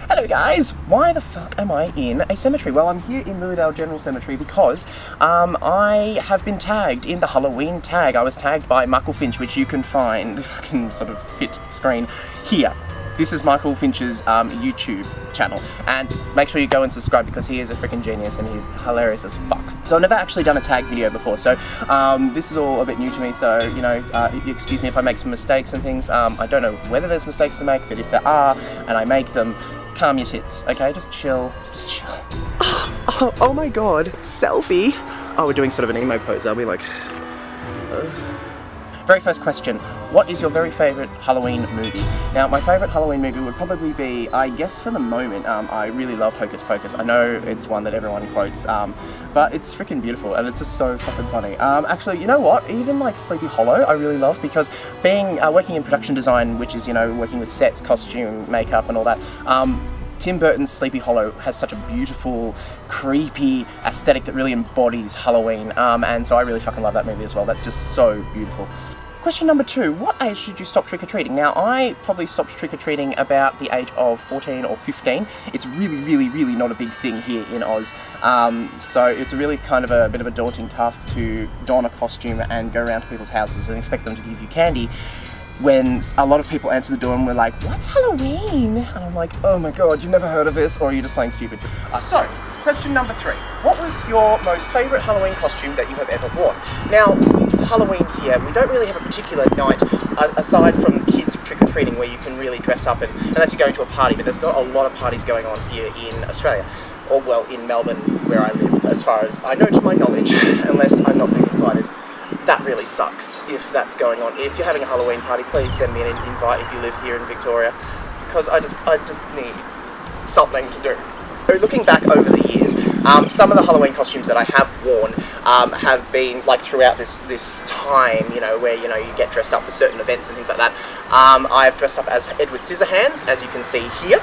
Hello guys! Why the fuck am I in a cemetery? Well, I'm here in Lilydale General Cemetery because I have been tagged in the Halloween tag. I was tagged by Michael Finch, which you can find, if I can sort of fit the screen, here. This is Michael Finch's YouTube channel, and make sure you go and subscribe because he is a freaking genius and he's hilarious as fuck. So I've never actually done a tag video before, so this is all a bit new to me, so, you know, excuse me if I make some mistakes and things. I don't know whether there's mistakes to make, but if there are, and I make them, calm your tits, okay? Just chill, just chill. Oh my god, selfie! Oh, we're doing sort of an emo pose, are we? Like... Very first question, what is your very favourite Halloween movie? Now, my favourite Halloween movie would probably be, I guess for the moment, I really love Hocus Pocus. I know it's one that everyone quotes, but it's freaking beautiful and it's just so fucking funny. Actually, you know what? Even like Sleepy Hollow, I really love because being, working in production design, which is, you know, working with sets, costume, makeup and all that, Tim Burton's Sleepy Hollow has such a beautiful, creepy aesthetic that really embodies Halloween, and so I really fucking love that movie as well. That's just so beautiful. Question number 2, what age should you stop trick-or-treating? Now, I probably stopped trick-or-treating about the age of 14 or 15. It's really not a big thing here in Oz. So it's really kind of a bit of a daunting task to don a costume and go around to people's houses and expect them to give you candy when a lot of people answer the door and we're like, what's Halloween? And I'm like, oh my god, you've never heard of this, or are you just playing stupid? So, question number 3. What was your most favourite Halloween costume that you have ever worn? Now, with Halloween here, we don't really have a particular night, aside from kids trick-or-treating, where you can really dress up, and unless you're going to a party, but there's not a lot of parties going on here in Australia. Or, well, in Melbourne, where I live, as far as I know to my knowledge, unless I'm not being invited. That really sucks if that's going on. If you're having a Halloween party, please send me an invite if you live here in Victoria, because I just need something to do. So looking back over the years, some of the Halloween costumes that I have worn have been like throughout this time, you know, where, you know, you get dressed up for certain events and things like that. I've dressed up as Edward Scissorhands, as you can see here.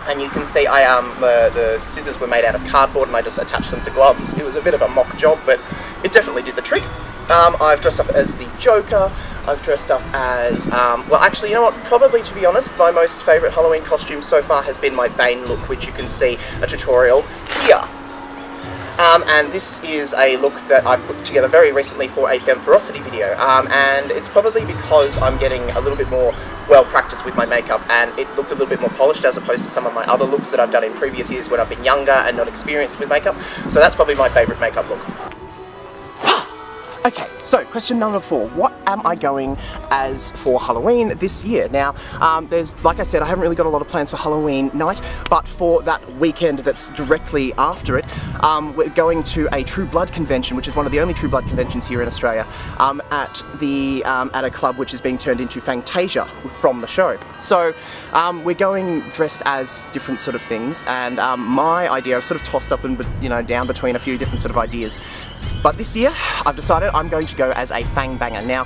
And you can see the scissors were made out of cardboard and I just attached them to gloves. It was a bit of a mock job, but it definitely did the trick. I've dressed up as the Joker. I've dressed up as, well actually, you know what, probably to be honest, my most favourite Halloween costume so far has been my Bane look, which you can see a tutorial here. And this is a look that I put together very recently for a Femferocity video, and it's probably because I'm getting a little bit more well practiced with my makeup and it looked a little bit more polished as opposed to some of my other looks that I've done in previous years when I've been younger and not experienced with makeup. So that's probably my favourite makeup look. Okay, so question number 4. What am I going as for Halloween this year? Now, there's, like I said, I haven't really got a lot of plans for Halloween night, but for that weekend that's directly after it, we're going to a True Blood convention, which is one of the only True Blood conventions here in Australia, at a club which is being turned into Fantasia from the show. So, we're going dressed as different sort of things, and my idea, I've sort of tossed up and, you know, down between a few different sort of ideas. But this year, I've decided I'm going to go as a fang banger. Now,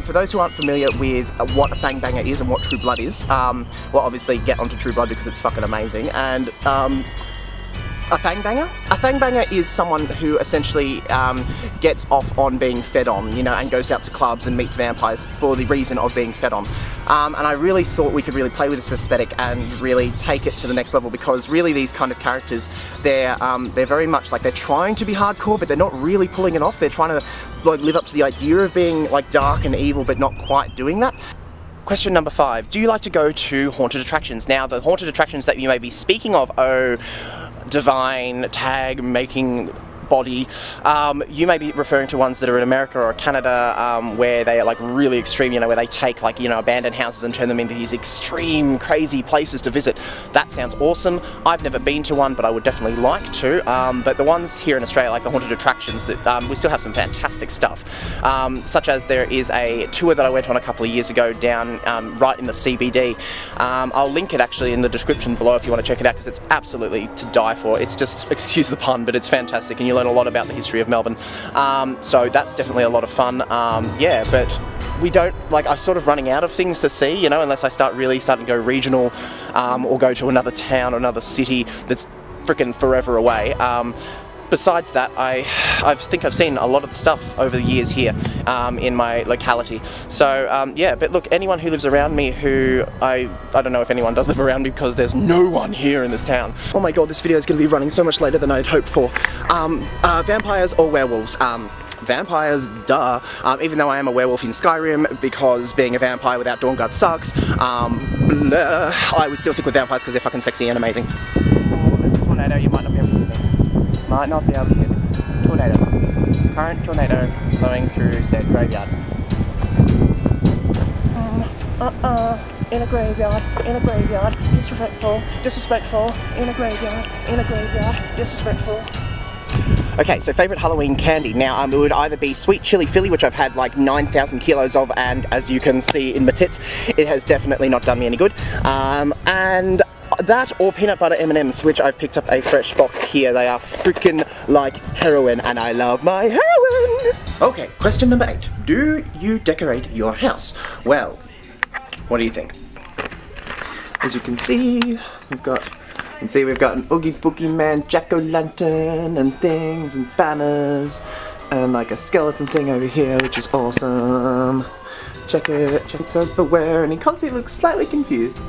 for those who aren't familiar with what a fang banger is and what True Blood is, well, obviously get onto True Blood because it's fucking amazing. And a fang banger? A fang banger is someone who essentially gets off on being fed on, you know, and goes out to clubs and meets vampires for the reason of being fed on. And I really thought we could really play with this aesthetic and really take it to the next level, because really these kind of characters, they're very much like, they're trying to be hardcore, but they're not really pulling it off. They're trying to like live up to the idea of being like dark and evil, but not quite doing that. Question number 5, do you like to go to haunted attractions? Now, the haunted attractions that you may be speaking of, divine tag making body, you may be referring to ones that are in America or Canada, where they are like really extreme, you know, where they take like, you know, abandoned houses and turn them into these extreme crazy places to visit. That sounds awesome. I've never been to one, but I would definitely like to. But the ones here in Australia, like the haunted attractions, that we still have some fantastic stuff, such as there is a tour that I went on a couple of years ago down right in the CBD. I'll link it actually in the description below if you want to check it out, because it's absolutely to die for. It's just, excuse the pun, but it's fantastic, and you learn a lot about the history of Melbourne. So that's definitely a lot of fun. Yeah, but we don't, like, I'm sort of running out of things to see, you know, unless I start to go regional, or go to another town or another city that's freaking forever away. besides that, I think I've seen a lot of the stuff over the years here in my locality. So yeah, but look, anyone who lives around me who I don't know if anyone does live around me because there's no one here in this town. Oh my god, this video is going to be running so much later than I'd hoped for. Vampires or werewolves? Vampires, duh. Even though I am a werewolf in Skyrim, because being a vampire without Dawnguard sucks, I would still stick with vampires because they're fucking sexy and amazing. Oh, there's a tornado, you might not be able to hear me. Might not be able to hear me. Tornado. Current tornado blowing through said graveyard. In a graveyard, disrespectful, in a graveyard, disrespectful. Okay, so favourite Halloween candy. Now, it would either be Sweet Chili Philly, which I've had like 9,000 kilos of, and as you can see in my tits, it has definitely not done me any good. And that or peanut butter M&Ms, which I've picked up a fresh box here. They are freaking like heroin, and I love my heroin! Okay, question number 8. Do you decorate your house? Well, what do you think? As you can see, we've got an Oogie Boogie Man jack-o'-lantern and things and banners and like a skeleton thing over here, which is awesome. Check it says beware, and he constantly looks slightly confused.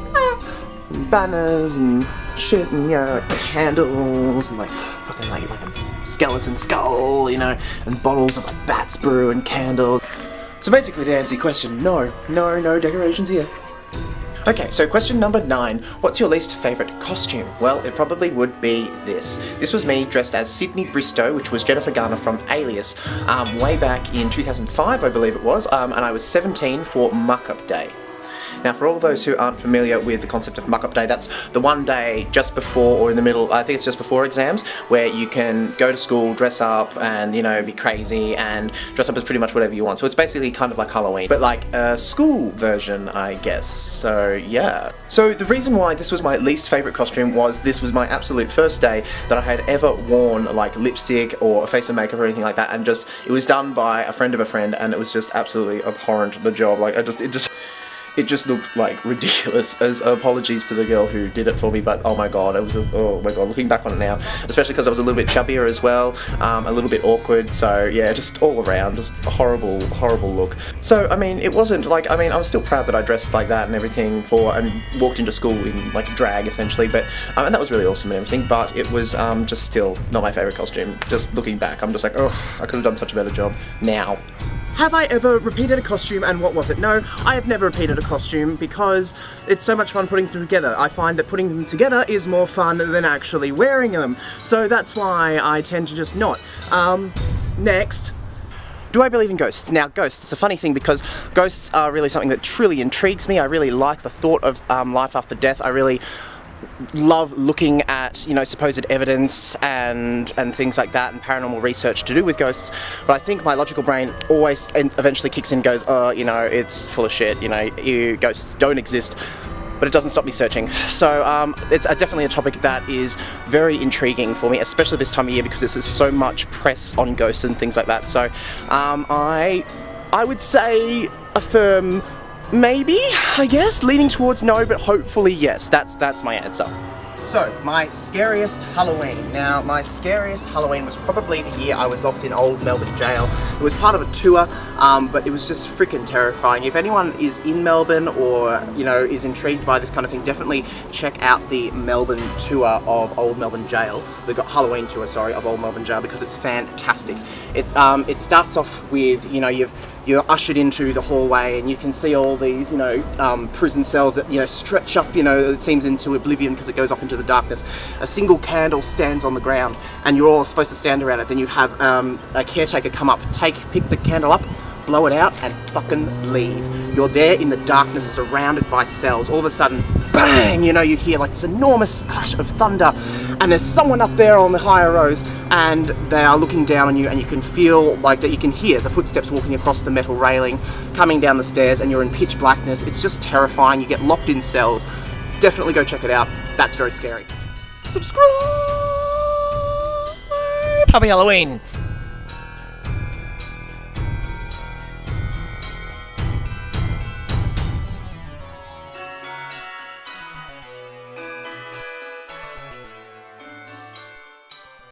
And banners and shit and candles and like fucking like a skeleton skull, you know, and bottles of like Bat's brew and candles. So basically, to answer your question, no decorations here. Okay, so question number 9. What's your least favourite costume? Well, it probably would be this. This was me dressed as Sydney Bristow, which was Jennifer Garner from Alias, way back in 2005, I believe it was, and I was 17 for Muck-Up Day. Now, for all those who aren't familiar with the concept of Muck-Up Day, that's the one day just before or in the middle, I think it's just before exams, where you can go to school, dress up, and, you know, be crazy, and dress up as pretty much whatever you want. So it's basically kind of like Halloween, but like a school version, I guess. So, yeah. So the reason why this was my least favourite costume was this was my absolute first day that I had ever worn, like, lipstick or a face of makeup or anything like that, and just, it was done by a friend of a friend, and it was just absolutely abhorrent, the job. Like, it just looked like ridiculous. As apologies to the girl who did it for me, but oh my god, it was just, oh my god, looking back on it now, especially because I was a little bit chubbier as well, a little bit awkward, so yeah, just all around, just a horrible look. So, I mean, it wasn't like, I mean, I was still proud that I dressed like that and everything and walked into school in like drag essentially, but, and that was really awesome and everything, but it was just still not my favourite costume. Just looking back, I'm just like, oh, I could have done such a better job now. Have I ever repeated a costume, and what was it? No, I have never repeated a costume because it's so much fun putting them together. I find that putting them together is more fun than actually wearing them. So that's why I tend to just not. Next. Do I believe in ghosts? Now, ghosts, it's a funny thing because ghosts are really something that truly intrigues me. I really like the thought of life after death. I really love looking at, you know, supposed evidence and things like that, and paranormal research to do with ghosts, but I think my logical brain always eventually kicks in and goes, oh, you know, it's full of shit, you know, ghosts don't exist, but it doesn't stop me searching. So it's definitely a topic that is very intriguing for me, especially this time of year because there's so much press on ghosts and things like that. So I would say affirm maybe, I guess, leaning towards no, but hopefully yes. That's my answer. So, my scariest Halloween. Now, my scariest Halloween was probably the year I was locked in Old Melbourne Jail. It was part of a tour, but it was just freaking terrifying. If anyone is in Melbourne or, you know, is intrigued by this kind of thing, definitely check out the Melbourne tour of Old Melbourne Jail. The Halloween tour, sorry, of Old Melbourne Jail, because it's fantastic. It starts off with, you know, you're ushered into the hallway and you can see all these, you know, prison cells that, you know, stretch up, you know, it seems into oblivion because it goes off into the darkness. A single candle stands on the ground and you're all supposed to stand around it. Then you have a caretaker come up, pick the candle up, blow it out and fucking leave. You're there in the darkness surrounded by cells. All of a sudden, bang, you know, you hear like this enormous clash of thunder and there's someone up there on the higher rows and they are looking down on you, and you can feel like that, you can hear the footsteps walking across the metal railing, coming down the stairs, and you're in pitch blackness. It's just terrifying. You get locked in cells. Definitely go check it out. That's very scary. Subscribe! Happy Halloween!